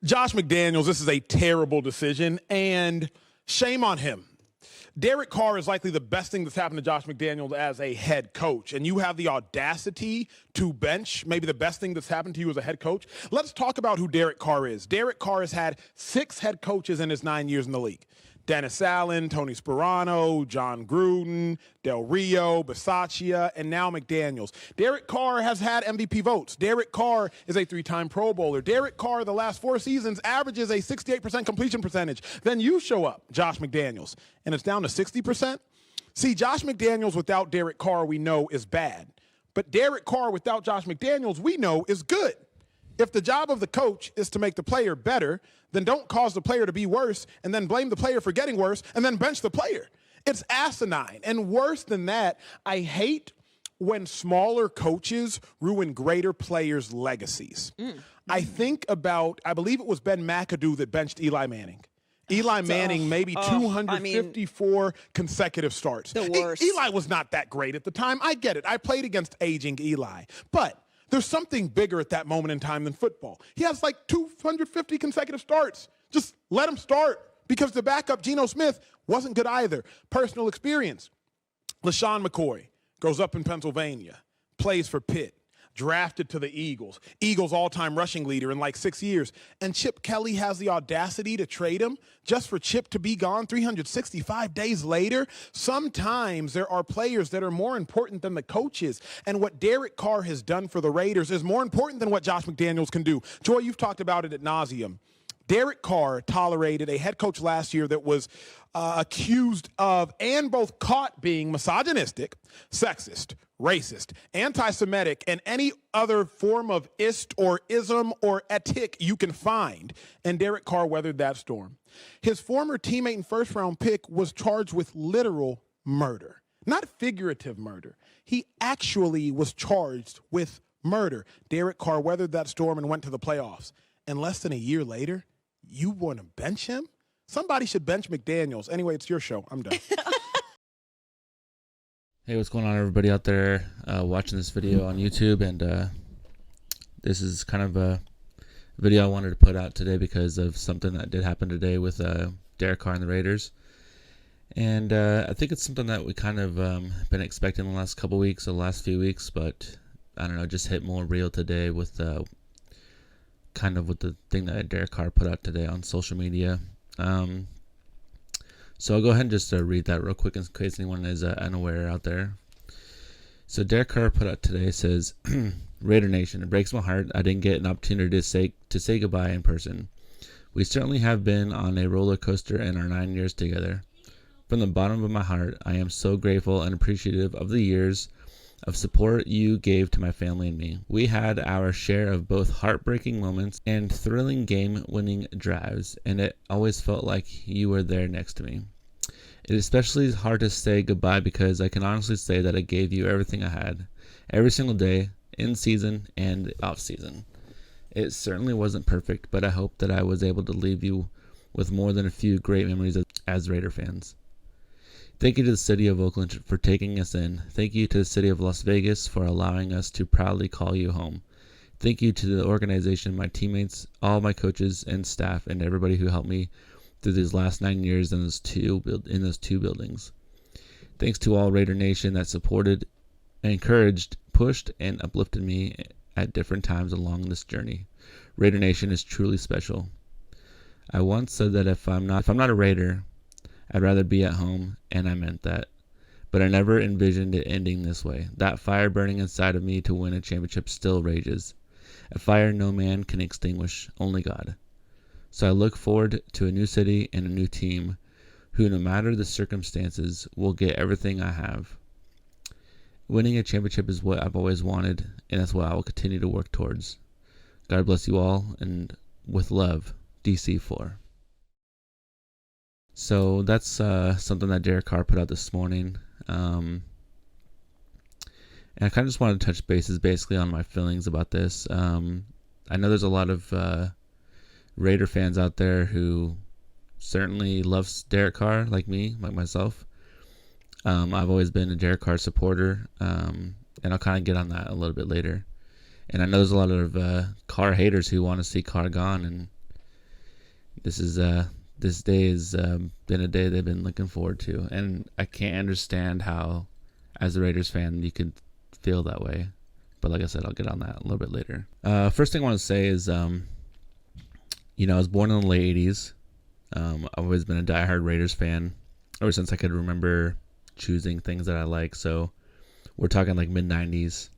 Josh McDaniels, this is a terrible decision, and shame on him. Derek Carr is likely the best thing that's happened to Josh McDaniels as a head coach, and you have the audacity to bench maybe the best thing that's happened to you as a head coach. Let's talk about who Derek Carr is. Derek Carr has had 6 head coaches in his 9 years in the league. Dennis Allen, Tony Sperano, John Gruden, Del Rio, Bisaccia, and now McDaniels. Derek Carr has had MVP votes. Derek Carr is a 3-time Pro Bowler. Derek Carr, the last 4 seasons, averages a 68% completion percentage. Then you show up, Josh McDaniels, and it's down to 60%. See, Josh McDaniels without Derek Carr, we know, is bad. But Derek Carr without Josh McDaniels, we know, is good. If the job of the coach is to make the player better, then don't cause the player to be worse and then blame the player for getting worse and then bench the player. It's asinine. And worse than that, I hate when smaller coaches ruin greater players' legacies. I think about, I believe it was Ben McAdoo that benched Eli Manning. Eli Manning, maybe 254 consecutive starts. The worst. Eli was not that great at the time. I get it. I played against aging Eli. But there's something bigger at that moment in time than football. He has like 250 consecutive starts. Just let him start because the backup, Geno Smith, wasn't good either. Personal experience. LaShawn McCoy grows up in Pennsylvania, plays for Pitt, drafted to the Eagles. Eagles all-time rushing leader in like 6 years. And Chip Kelly has the audacity to trade him just for Chip to be gone 365 days later. Sometimes there are players that are more important than the coaches. And what Derek Carr has done for the Raiders is more important than what Josh McDaniels can do. Joy, you've talked about it ad nauseum. Derek Carr tolerated a head coach last year that was accused of and both caught being misogynistic, sexist, racist, anti-Semitic, and any other form of ist or ism or etic you can find. And Derek Carr weathered that storm. His former teammate and first-round pick was charged with literal murder, not figurative murder. He actually was charged with murder. Derek Carr weathered that storm and went to the playoffs. And less than a year later, you want to bench him? Somebody should bench McDaniels. Anyway, it's your show. I'm done. Hey, what's going on, everybody out there watching this video on YouTube? And this is kind of a video I wanted to put out today because of something that did happen today with Derek Carr and the Raiders. And I think it's something that we kind of been expecting the last couple weeks, or the last few weeks, but I don't know, just hit more real today with kind of with the thing that Derek Carr put out today on social media. So I'll go ahead and just read that real quick in case anyone is unaware out there. So Derek Carr put out today, says, Raider Nation, it breaks my heart I didn't get an opportunity to say goodbye in person. We certainly have been on a roller coaster in our 9 years together. From the bottom of my heart, I am so grateful and appreciative of the years of support you gave to my family and me. We had our share of both heartbreaking moments and thrilling game-winning drives, and it always felt like you were there next to me. It is especially hard to say goodbye because I can honestly say that I gave you everything I had, every single day, in season and off season. It certainly wasn't perfect, but I hope that I was able to leave you with more than a few great memories as Raider fans. Thank you to the city of Oakland for taking us in. Thank you to the city of Las Vegas for allowing us to proudly call you home. Thank you to the organization, my teammates, all my coaches and staff, and everybody who helped me through these last 9 years in those two buildings. Thanks to all Raider Nation that supported, encouraged, pushed, and uplifted me at different times along this journey. Raider Nation is truly special. I once said that if I'm not a Raider, I'd rather be at home, and I meant that. But I never envisioned it ending this way. That fire burning inside of me to win a championship still rages. A fire no man can extinguish, only God. So I look forward to a new city and a new team who, no matter the circumstances, will get everything I have. Winning a championship is what I've always wanted, and that's what I will continue to work towards. God bless you all, and with love, DC4. So that's something that Derek Carr put out this morning. And I kind of just wanted to touch bases basically on my feelings about this. I know there's a lot of Raider fans out there who certainly loves Derek Carr, like me, like myself. I've always been a Derek Carr supporter, and I'll kind of get on that a little bit later. And I know there's a lot of Carr haters who want to see Carr gone, and This day has been a day they've been looking forward to, and I can't understand how, as a Raiders fan, you could feel that way. But like I said, I'll get on that a little bit later. First thing I want to say is, I was born in the late 80s. I've always been a diehard Raiders fan ever since I could remember choosing things that I like. So we're talking like mid-90s,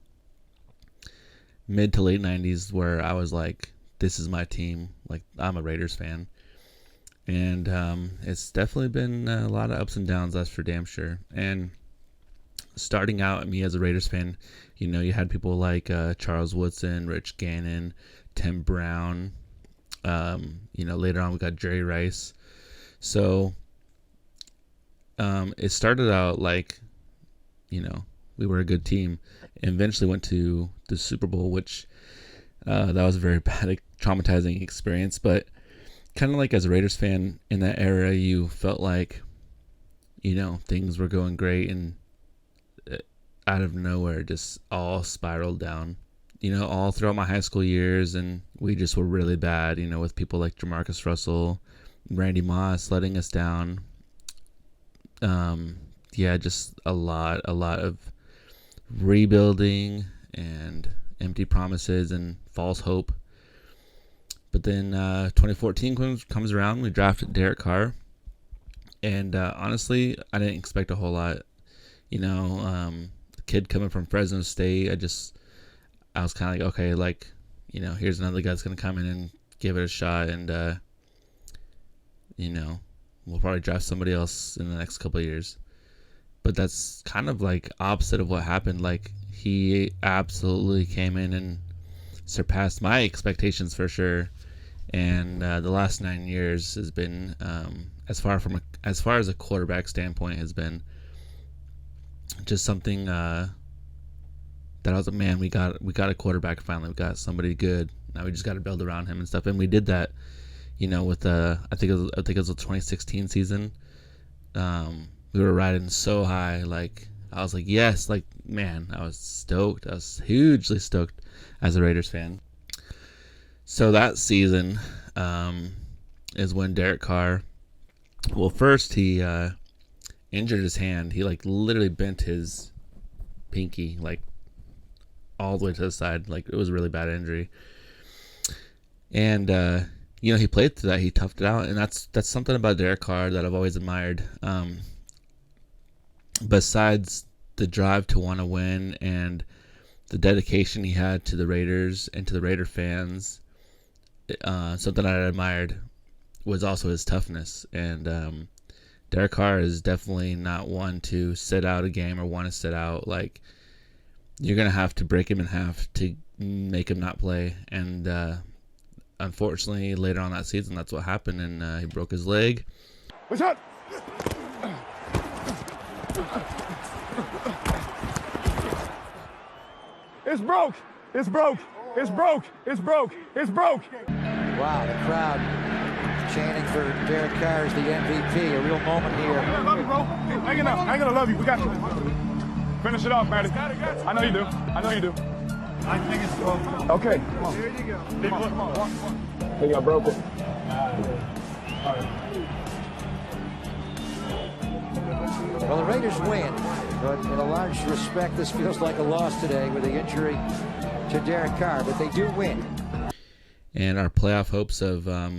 mid to late 90s, where I was like, this is my team. Like, I'm a Raiders fan. And it's definitely been a lot of ups and downs, that's for damn sure. And starting out, me as a Raiders fan, you had people like Charles Woodson, Rich Gannon, Tim Brown. Later on we got Jerry Rice. So it started out like, we were a good team, and eventually went to the Super Bowl, which that was a very bad, traumatizing experience. But kind of like as a Raiders fan in that era, you felt like, things were going great, and out of nowhere, just all spiraled down. All throughout my high school years, and we just were really bad, with people like Jamarcus Russell, Randy Moss letting us down. Just a lot of rebuilding and empty promises and false hope. But then 2014 comes around, we drafted Derek Carr, and honestly, I didn't expect a whole lot. The kid coming from Fresno State, I was kind of like, okay, here's another guy that's going to come in and give it a shot, and, we'll probably draft somebody else in the next couple of years. But that's kind of like opposite of what happened. Like, he absolutely came in and surpassed my expectations for sure. And the last 9 years has been, as far as a quarterback standpoint, has been just something that I was like, man, we got a quarterback finally. We got somebody good. Now we just got to build around him and stuff. And we did that, with I think it was the 2016 season. We were riding so high. Like, I was like, yes, like, man, I was stoked. I was hugely stoked as a Raiders fan. So that season is when Derek Carr, well, first he injured his hand. He literally bent his pinky all the way to the side. It was a really bad injury. And he played through that. He toughed it out, and that's something about Derek Carr that I've always admired. Besides the drive to want to win and the dedication he had to the Raiders and to the Raider fans, something I admired was also his toughness. And Derek Carr is definitely not one to sit out a game or want to sit out. You're going to have to break him in half to make him not play. And unfortunately, later on that season, that's what happened, and he broke his leg. What's up? It's broke. It's broke. It's broke. It's broke. It's broke. Wow, the crowd chanting for Derek Carr as the MVP. A real moment here. I love you, bro. Hang it up. I ain't gonna love you. We got you. Finish it off, Matty. I know you do. I know you do. I think it's broke. Okay. There you go. Come on. I think I broke it. Well, the Raiders win, but in a large respect, this feels like a loss today with the injury to Derek Carr, but they do win. And our playoff hopes of our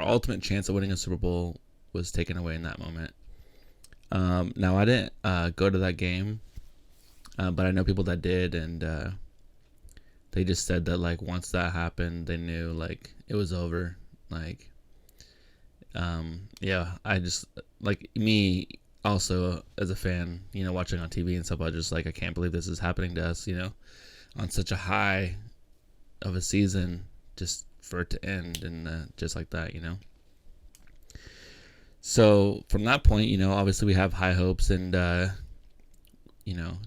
ultimate chance of winning a Super Bowl was taken away in that moment. Now, I didn't go to that game, but I know people that did, and they just said that, once that happened, they knew, it was over. I just, me also as a fan, watching on TV and stuff, I just, I can't believe this is happening to us, on such a high of a season, just for it to end, and just like that, So from that point, obviously we have high hopes, and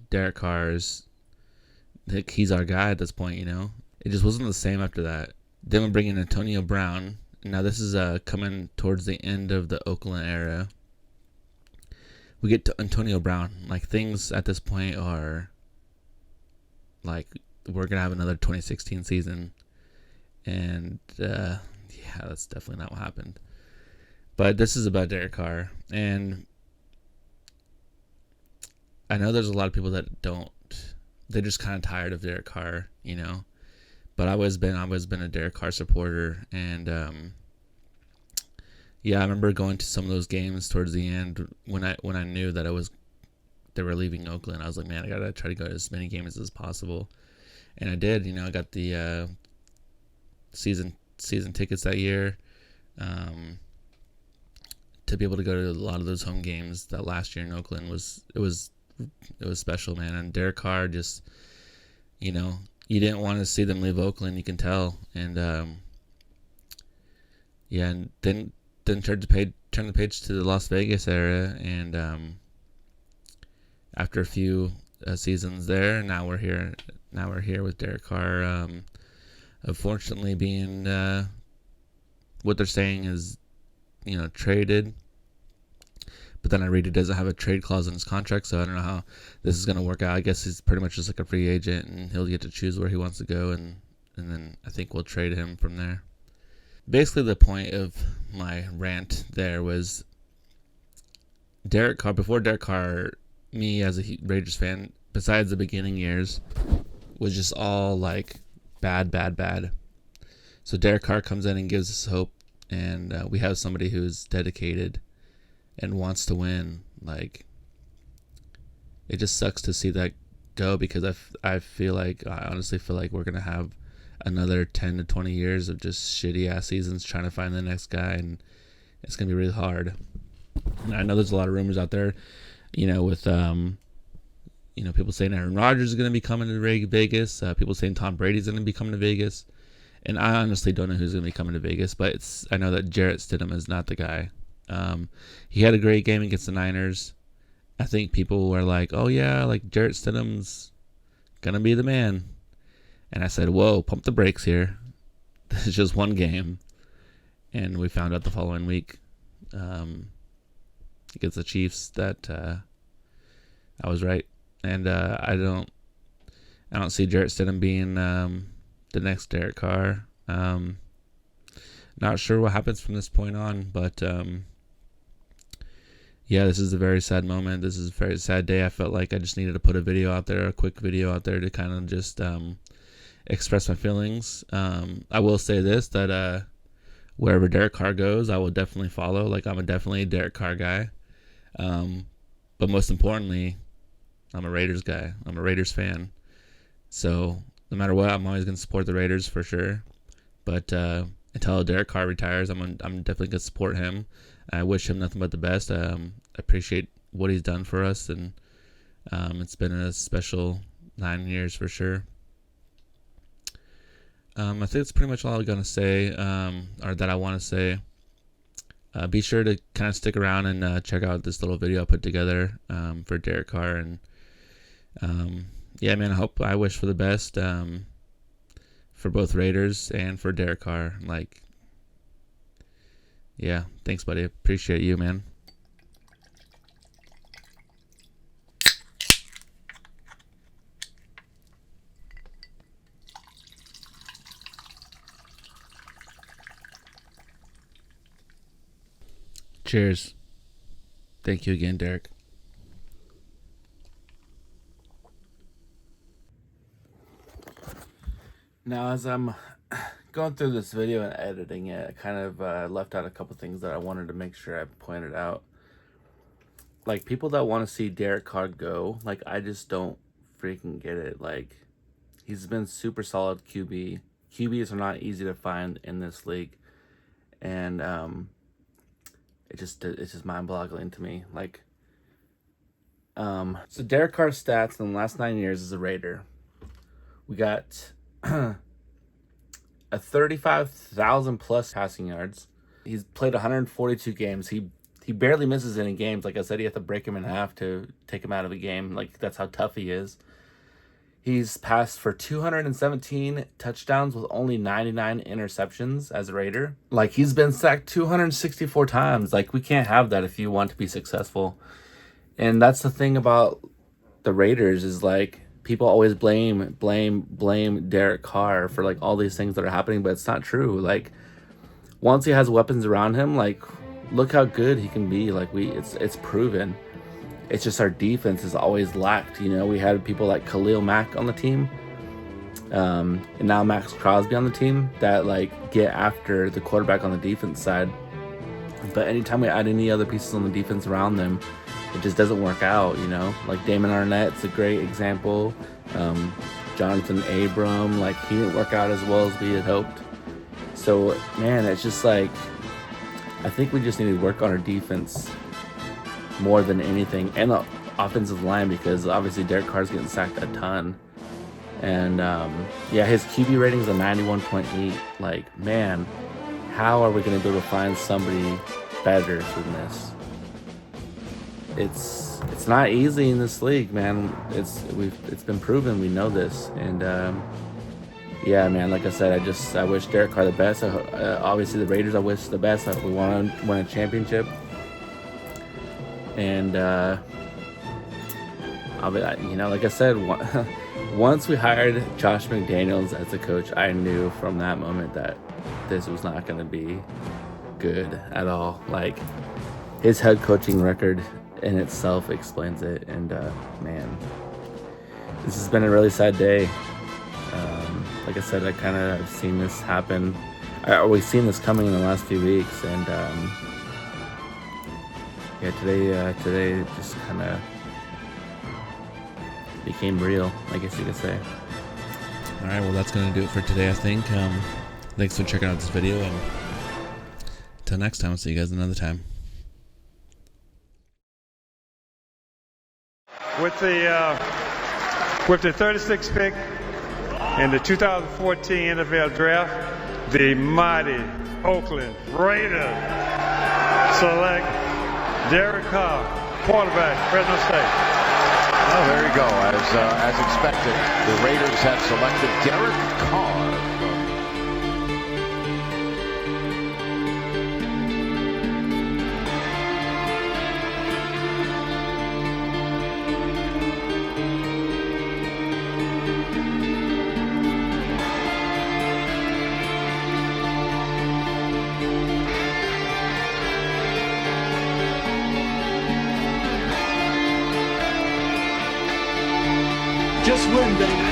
Derek Carr's, he's our guy at this point. It just wasn't the same after that. Then we bring in Antonio Brown. Now this is coming towards the end of the Oakland era. We get to Antonio Brown. Things at this point are we're gonna have another 2016 season, and Yeah, that's definitely not what happened. But this is about Derek Carr, and I know there's a lot of people that they're just kind of tired of Derek Carr, But I've always been a Derek Carr supporter, and yeah, I remember going to some of those games towards the end when I knew that they were leaving Oakland. I was like, man, I gotta try to go to as many games as possible, and I did. I got the season tickets that year. To be able to go to a lot of those home games that last year in Oakland was special, man. And Derek Carr just, you didn't want to see them leave Oakland, you can tell. And yeah, and then turn the page to the Las Vegas era, and after a few seasons there, now we're here with Derek Carr. Unfortunately, being what they're saying is, traded. But then I read he doesn't have a trade clause in his contract, so I don't know how this is going to work out. I guess he's pretty much just like a free agent, and he'll get to choose where he wants to go, and then I think we'll trade him from there. Basically, the point of my rant there was Derek Carr. Before Derek Carr, me as a Raiders fan, besides the beginning years, was just all like bad. So Derek Carr comes in and gives us hope, and we have somebody who's dedicated and wants to win. Like, it just sucks to see that go, because I honestly feel like we're gonna have another 10 to 20 years of just shitty ass seasons trying to find the next guy, and it's gonna be really hard. And I know there's a lot of rumors out there, with people saying Aaron Rodgers is gonna be coming to Vegas, people saying Tom Brady's gonna be coming to Vegas, and I honestly don't know who's gonna be coming to Vegas, but I know that Jarrett Stidham is not the guy. He had a great game against the Niners. I think people were like, oh yeah, like Jarrett Stidham's gonna be the man. And I said, whoa, pump the brakes here. This is just one game. And we found out the following week against the Chiefs that I was right. And I don't see Jarrett Stidham being the next Derek Carr. Not sure what happens from this point on, but yeah, this is a very sad moment. This is a very sad day. I felt like I just needed to put a quick video out there to kind of just express my feelings. I will say this, that wherever Derek Carr goes, I will definitely follow. Like, I'm definitely a Derek Carr guy. But most importantly, I'm a Raiders guy. I'm a Raiders fan. So no matter what, I'm always going to support the Raiders for sure. But until Derek Carr retires, I'm definitely going to support him. I wish him nothing but the best. I appreciate what he's done for us, and it's been a special 9 years for sure. I think that's pretty much all I'm going to say, or that I want to say. Be sure to kind of stick around and check out this little video I put together for Derek Carr. And yeah, man, I wish for the best for both Raiders and for Derek Carr. Like, yeah, thanks, buddy. Appreciate you, man. Cheers. Thank you again, Derek. Now, as I'm going through this video and editing it, I kind of left out a couple things that I wanted to make sure I pointed out. Like, people that want to see Derek Carr go, like, I just don't freaking get it. Like, he's been super solid QB. QBs are not easy to find in this league. And it's just mind-boggling to me. Like, so Derek Carr's stats in the last 9 years as a Raider, we got a 35,000 plus passing yards. He's played 142 games. He barely misses any games. Like I said, you have to break him in half to take him out of the game. Like, that's how tough he is. He's passed for 217 touchdowns with only 99 interceptions as a Raider. Like, he's been sacked 264 times. Like, we can't have that if you want to be successful. And that's the thing about the Raiders is, like, people always blame Derek Carr for, like, all these things that are happening, but it's not true. Like, once he has weapons around him, like, look how good he can be. Like, it's proven. It's just our defense has always lacked. You know, we had people like Khalil Mack on the team, and now Max Crosby on the team that like get after the quarterback on the defense side. But anytime we add any other pieces on the defense around them, it just doesn't work out. You know, like Damon Arnett's a great example. Jonathan Abram, like, he didn't work out as well as we had hoped. So man, it's just like, I think we just need to work on our defense more than anything, and the offensive line, because obviously Derek Carr's getting sacked a ton. And yeah, his QB rating is a 91.8. Like, man, how are we going to be able to find somebody better than this? It's not easy in this league, man. It's been proven. We know this. And yeah, man, like I said, I wish Derek Carr the best. Obviously the Raiders, I wish the best. We want to win a championship. And I'll be, you know, like I said, once we hired Josh McDaniels as a coach, I knew from that moment that this was not going to be good at all. Like, his head coaching record in itself explains it. And man, this has been a really sad day. Like I said, I kind of have seen this happen. We've seen this coming in the last few weeks, and yeah, today just kind of became real, I guess you could say. All right, well, that's going to do it for today, I think. Thanks for checking out this video, and until next time, I'll see you guys another time. With the 36th pick in the 2014 NFL Draft, the mighty Oakland Raiders select Derek Carr, quarterback, Fresno State. Oh, there you go. As expected, the Raiders have selected Derek Carr. Just win, baby.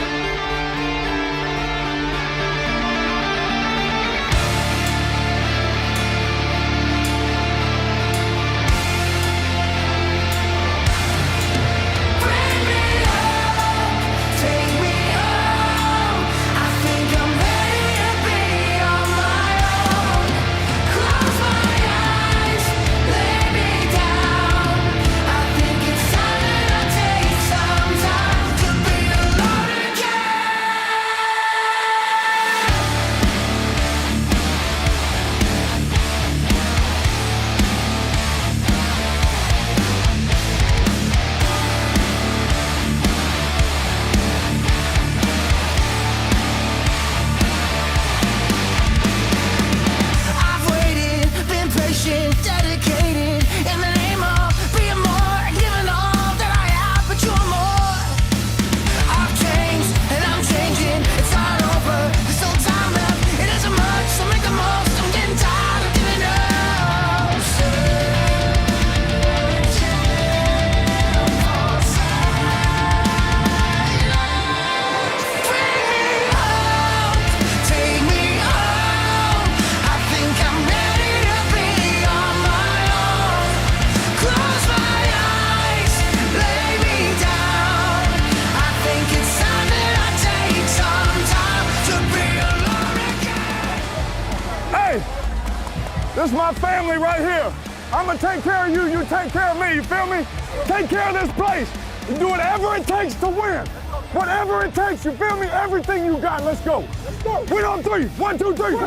This is my family right here. I'm gonna take care of you, you take care of me, you feel me? Take care of this place and do whatever it takes to win. Whatever it takes, you feel me? Everything you got, let's go. Let's go. Win on three. 1, 2, 3. I'm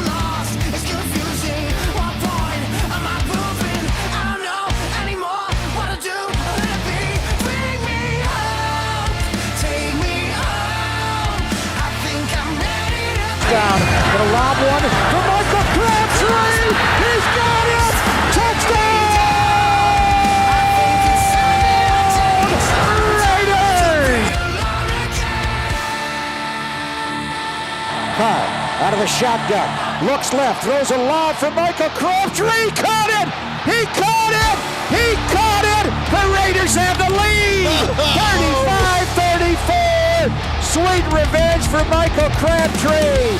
lost, it's confusing. What point am I proving? I don't know anymore what to do. Let it be. Bring me home, take me home. I think I'm ready to Down, gonna lob one to Michael Crabtree. He's got it. Touchdown! Raiders! Carr out of the shotgun. Looks left, throws a lob for Michael Crabtree. Caught it! He caught it! He caught it! The Raiders have the lead! 35-34! Sweet revenge for Michael Crabtree.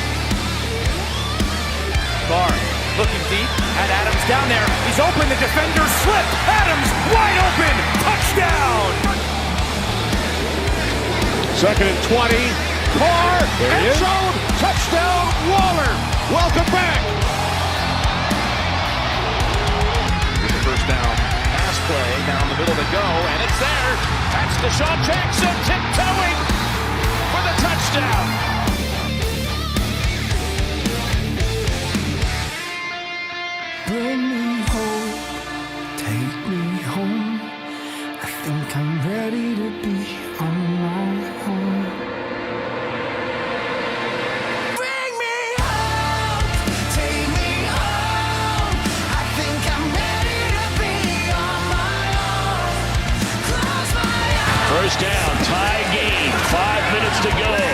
Carr looking deep, had Adams down there. He's open, the defender slipped. Adams wide open! Touchdown! 2nd and 20. Carr, end zone, touchdown, Waller. Welcome back. With the first down, pass play down the middle to go, and it's there. That's Deshaun Jackson tiptoeing for the touchdown. Bring me home, take me home. I think I'm ready to be on my own. Bring me home, take me home. I think I'm ready to be on my own. Close my eyes. First down, tie game, 5 minutes to go.